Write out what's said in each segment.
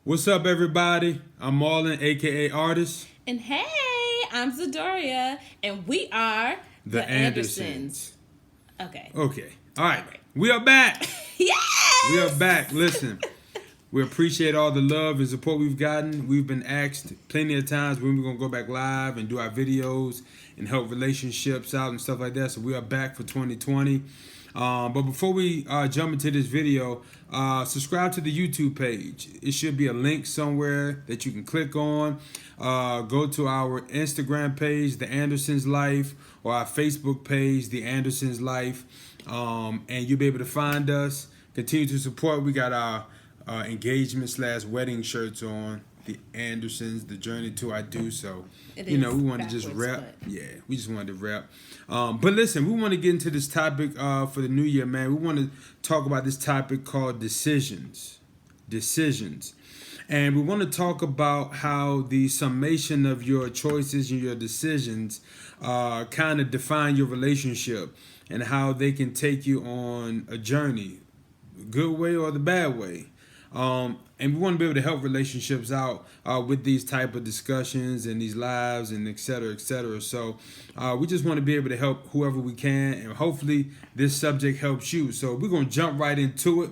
What's up, everybody? I'm Marlon, aka Artist. And hey, I'm Zadoria, and we are The Andersons. Okay. Okay. All right. All right. We are back. Yes! We are back. Listen, we appreciate all the love and support we've gotten. We've been asked plenty of times when we're going to go back live and do our videos and help relationships out and stuff like that. So we are back for 2020. But before we jump into this video, subscribe to the YouTube page. It should be a link somewhere that you can click on. Go to our Instagram page, The Andersons Life, or our Facebook page, The Andersons Life, and you'll be able to find us. Continue to support. We got our engagement/wedding shirts on. The Andersons, the journey to I do. So, we wanted to just rep. Yeah, we just wanted to rep. But listen, we want to get into this topic for the new year, man. We want to talk about this topic called decisions. Decisions. And we want to talk about how the summation of your choices and your decisions kind of define your relationship and how they can take you on a journey, good way or the bad way. And we want to be able to help relationships out with these type of discussions and these lives and et cetera, et cetera. So we just want to be able to help whoever we can, and hopefully this subject helps you. So we're going to jump right into it.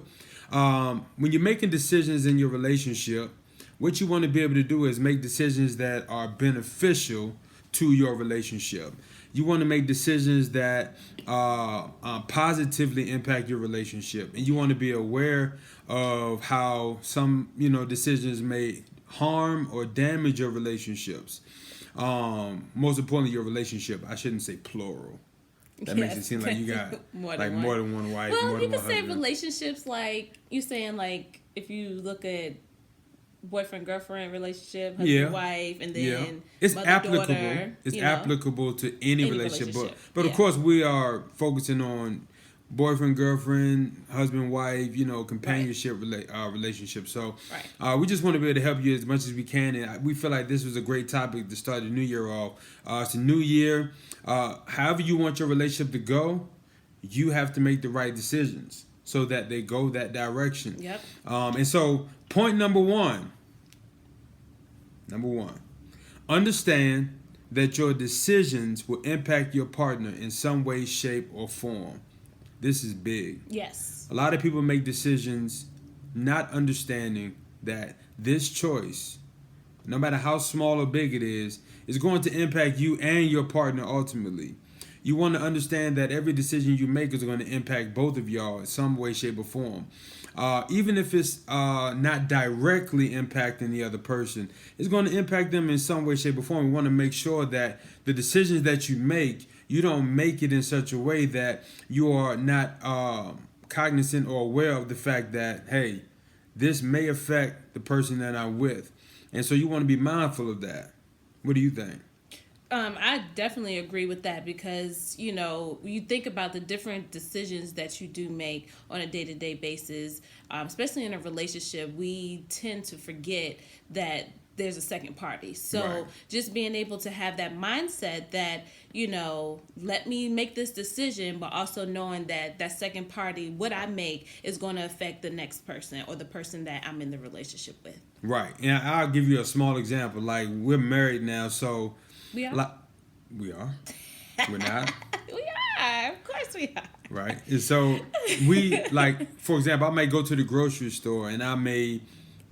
When you're making decisions in your relationship, what you want to be able to do is make decisions that are beneficial to your relationship. You want to make decisions that positively impact your relationship, and you want to be aware of how some decisions may harm or damage your relationships. Most importantly, your relationship. I shouldn't say plural. That makes it seem like you got more than one wife. Well, more you than can one say husband. relationships, like you saying, like if you look at boyfriend girlfriend relationship, husband wife, and then it's mother, applicable. daughter, It's applicable to any relationship. But of Yeah. course, we are focusing on boyfriend girlfriend, husband wife, companionship relationship. So we just want to be able to help you as much as we can, and we feel like this was a great topic to start the new year off. It's a new year. However you want your relationship to go, you have to make the right decisions so that they go that direction. Yep. And so point number one, understand that your decisions will impact your partner in some way, shape, or form. This is big. Yes. A lot of people make decisions not understanding that this choice, no matter how small or big it is going to impact you and your partner ultimately. You want to understand that every decision you make is going to impact both of y'all in some way, shape, or form. Even if it's not directly impacting the other person, it's going to impact them in some way, shape, or form. We want to make sure that the decisions that you make, you don't make it in such a way that you are not cognizant or aware of the fact that, hey, this may affect the person that I'm with. And so you want to be mindful of that. What do you think? I definitely agree with that because, you think about the different decisions that you do make on a day-to-day basis, especially in a relationship, we tend to forget that there's a second party. So just being able to have that mindset that, let me make this decision, but also knowing that that second party, what I make is going to affect the next person or the person that I'm in the relationship with. Right. And I'll give you a small example. Like, we're married now, so... We are? We are. We're not. We are. Of course we are. Right. And so we, like, for example, I may go to the grocery store and I may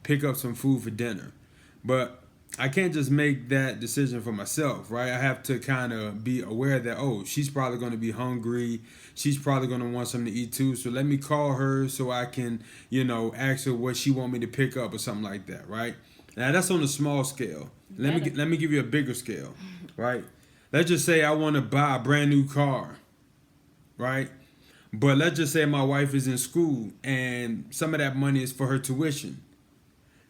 pick up some food for dinner. But I can't just make that decision for myself, right? I have to kind of be aware that, oh, she's probably going to be hungry. She's probably going to want something to eat too. So let me call her so I can, ask her what she want me to pick up or something like that, right? Now, that's on a small scale. Let me give you a bigger scale, right? Let's just say I want to buy a brand new car, right? But let's just say my wife is in school and some of that money is for her tuition.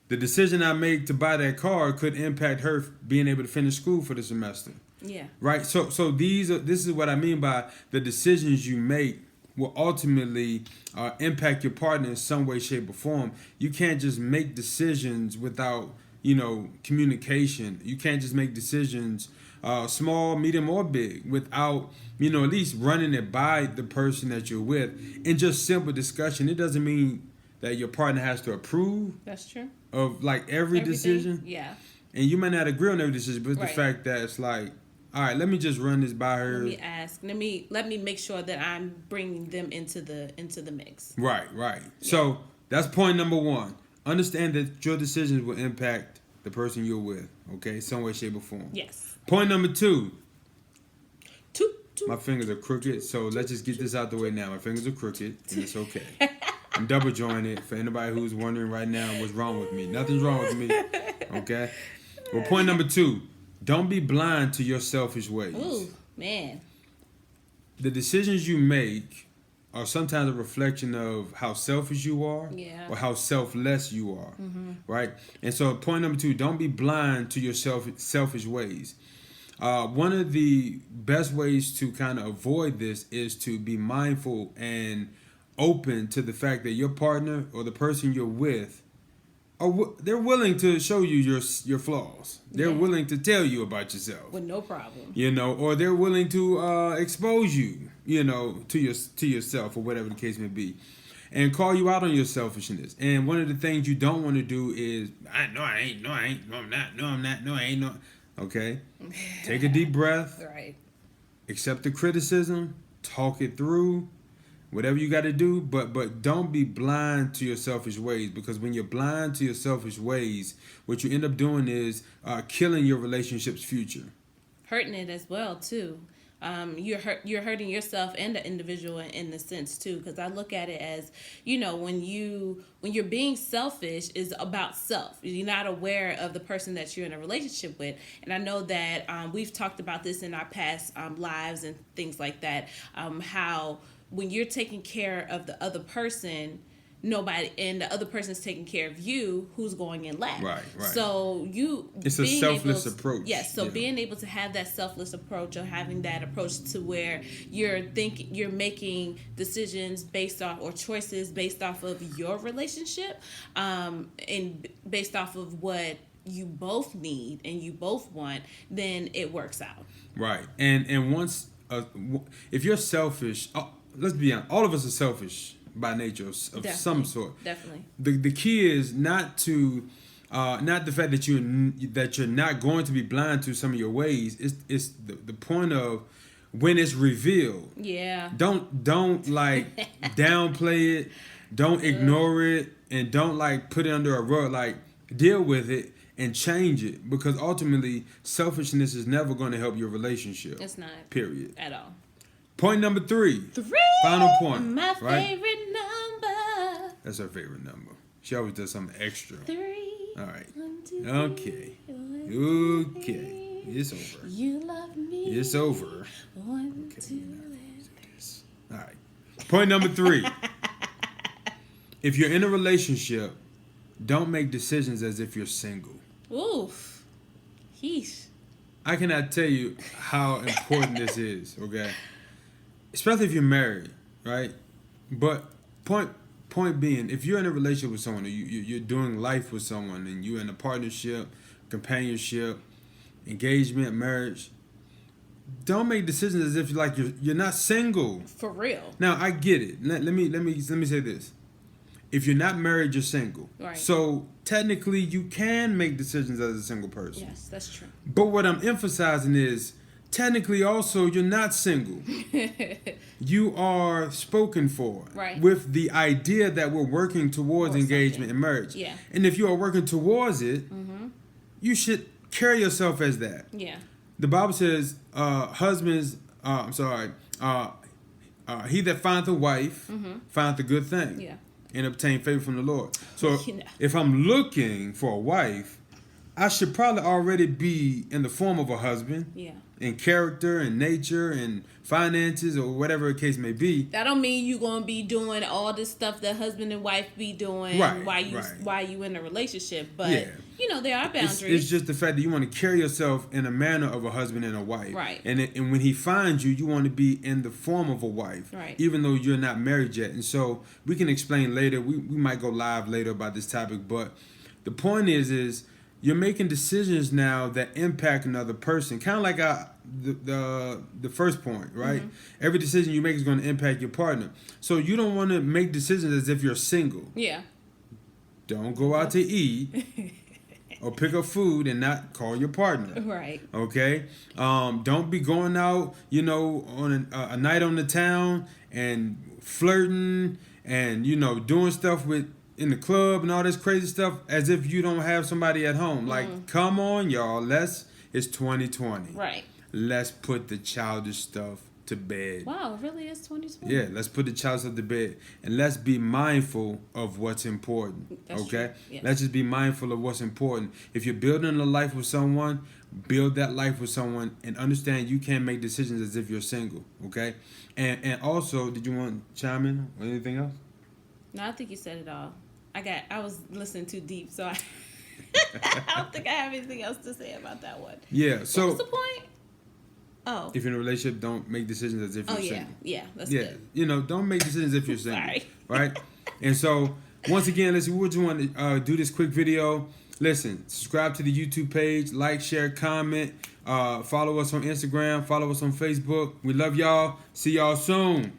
The decision I make to buy that car could impact her being able to finish school for the semester. Yeah. Right? So this is what I mean by the decisions you make will ultimately impact your partner in some way, shape, or form. You can't just make decisions without, communication. You can't just make decisions, small, medium, or big, without, at least running it by the person that you're with in just simple discussion. It doesn't mean that your partner has to approve That's true. of like every Everything, decision. Yeah. And you might not agree on every decision, but the Right. fact that it's like, all right, let me just run this by her. Let me ask. Let me make sure that I'm bringing them into the mix. Right. So that's point number one. Understand that your decisions will impact the person you're with, okay? Some way, shape, or form. Yes. Point number two. Two. My fingers are crooked, so let's just get this out the way now. My fingers are crooked, and it's okay. I'm double jointed for anybody who's wondering right now what's wrong with me. Nothing's wrong with me, okay? Well, point number two. Don't be blind to your selfish ways. Ooh, man. The decisions you make are sometimes a reflection of how selfish you are or how selfless you are, right? And so point number two, don't be blind to your selfish ways. One of the best ways to kind of avoid this is to be mindful and open to the fact that your partner or the person you're with they're willing to show you your flaws. They're willing to tell you about yourself with no problem. Or they're willing to expose you, to yourself or whatever the case may be, and call you out on your selfishness. And one of the things you don't want to do is, I'm not. Okay, take a deep breath. Right. Accept the criticism. Talk it through. Whatever you got to do, but don't be blind to your selfish ways, because when you're blind to your selfish ways, what you end up doing is killing your relationship's future. Hurting it as well too. You're hurting yourself and the individual in the sense too, because I look at it as, when you're being selfish is about self. You're not aware of the person that you're in a relationship with. And I know that we've talked about this in our past lives and things like that, how when you're taking care of the other person, and the other person's taking care of you, who's going in last. Right. So it's a selfless approach. Yes. So being able to have that selfless approach, or having that approach to where you're making decisions based off, or choices based off of your relationship, and based off of what you both need and you both want, then it works out. Right. And once if you're selfish, let's be honest, all of us are selfish by nature of some sort. Definitely. The key is not to not the fact that you're not going to be blind to some of your ways. It's the point of when it's revealed. Yeah. Don't like downplay it. Don't ignore it, and don't like put it under a rug. Like, deal with it and change it, because ultimately selfishness is never going to help your relationship. It's not. Period. At all. Point number three. Final point. My favorite number. That's her favorite number. She always does something extra. 3. All right. 1, 2, 3, Okay. 1, 2, Okay. It's over. You love me. It's over. 1, Okay. 2. All right. Point number 3. If you're in a relationship, don't make decisions as if you're single. Oof. Heesh. I cannot tell you how important this is, okay? Especially if you're married, right? But point being, if you're in a relationship with someone, or you're doing life with someone, and you're in a partnership, companionship, engagement, marriage, don't make decisions as if you're not single. For real. Now, I get it. Let me say this. If you're not married, you're single. Right. So technically, you can make decisions as a single person. Yes, that's true. But what I'm emphasizing is, technically also, you're not single. You are spoken for. Right. With the idea that we're working towards engagement and marriage. Yeah. And if you are working towards it, you should carry yourself as that. Yeah. The Bible says, husbands, he that findeth a wife findeth a good thing. Yeah. And obtain favor from the Lord. So if I'm looking for a wife, I should probably already be in the form of a husband. Yeah. In character and nature and finances, or whatever the case may be. That don't mean you're gonna be doing all this stuff that husband and wife be doing while you in a relationship. But there are boundaries. It's just the fact that you want to carry yourself in a manner of a husband and a wife. Right. And when he finds you, you want to be in the form of a wife. Right. Even though you're not married yet. And so we can explain later. We might go live later about this topic. But the point is you're making decisions now that impact another person. Kind of like the first point, right? Every decision you make is going to impact your partner. So you don't want to make decisions as if you're single. Yeah. Don't go out to eat or pick up food and not call your partner. Right. Okay? Don't be going out, on a night on the town and flirting and, doing stuff in the club and all this crazy stuff as if you don't have somebody at home. Like, come on, y'all. It's 2020. Right. Let's put the childish stuff to bed. Wow, it really is 2020. Yeah, let's put the childish stuff to bed. And let's be mindful of what's important. That's okay? true. Yes. Let's just be mindful of what's important. If you're building a life with someone, build that life with someone and understand you can't make decisions as if you're single. Okay? And also, did you want to chime in or anything else? No, I think you said it all. I was listening too deep, so I don't think I have anything else to say about that one. Yeah, so what was the point? Oh. If you're in a relationship, don't make decisions as if you're single. Yeah, that's good. Don't make decisions if you're single. Sorry. Right? And so, once again, listen, we just want to do this quick video. Listen, subscribe to the YouTube page, like, share, comment, follow us on Instagram, follow us on Facebook. We love y'all. See y'all soon.